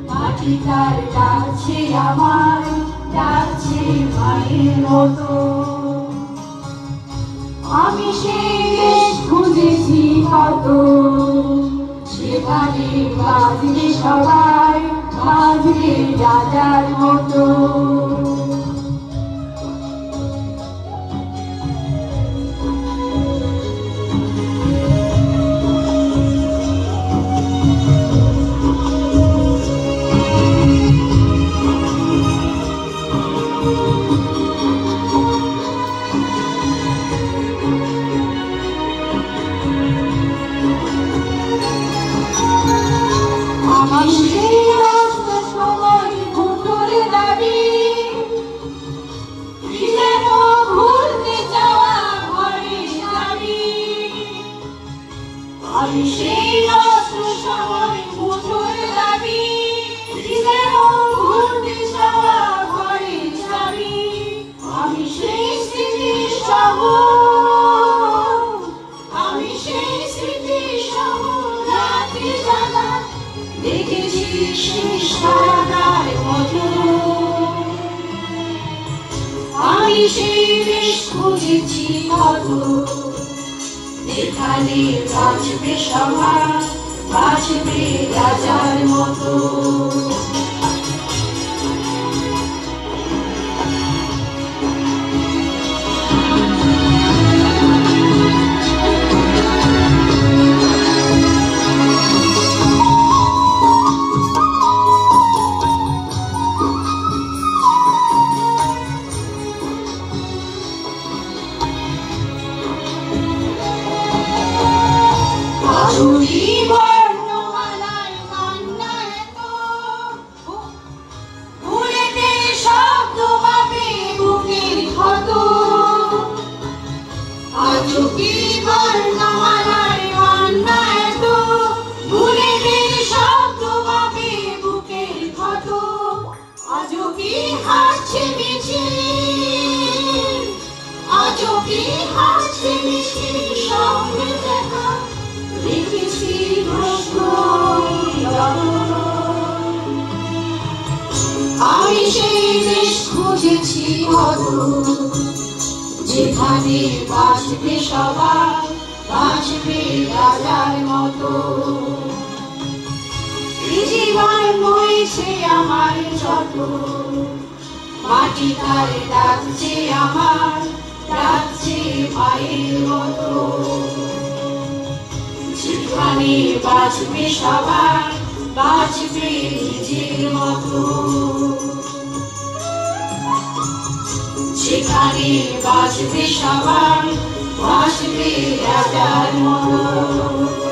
মাটি তার ডাকছে আমায়, ডাকছে মায়ের মতো। আমি সেই দেশ খুঁজেছি কত, সেখানে বাজবে সবাই, বাজবে রাজার মতো। আমি সেই অস্ত্র সময় মুঠোর দাবি, ঘুরতে যাওয়া ঘরের চাবি। আমি সেই স্মৃতির শহর, আমি সেই স্মৃতির শহর, রাতে জাগা দেখেছি শেষ তারার মতো। আমি সেই দেশ খুঁজেছি কত, এখানে বাঁচবে সবাই, বাঁচবে রাজার মতো। বর্ণমালায় কান্না এত, ভুলেতে শব্দ পাবে বুকের ক্ষত। আজও কি বর্ণমালায় কান্না এত, ভুলেতে শব্দ পাবে বুকের ক্ষত। আজও কি হাসছে মিছিল, আজও কি হাসছে মিছিল, সঙ্গে দেখা দেখেছি প্রশ্ন। আমি সেই দেশ খুঁজেছি কত, যেখানে বাঁচবে সবাই, বাঁচবে রাজার মতো। জীবন বইছে আমার যত, মাটি তার ডাকছে আমার, ডাকছে মায়ের মতো। যেখানে বাঁচবে সবাই, বাঁচবে নিজের মতো। যেখানে বাঁচবে সবাই, বাঁচবে রাজার মতো।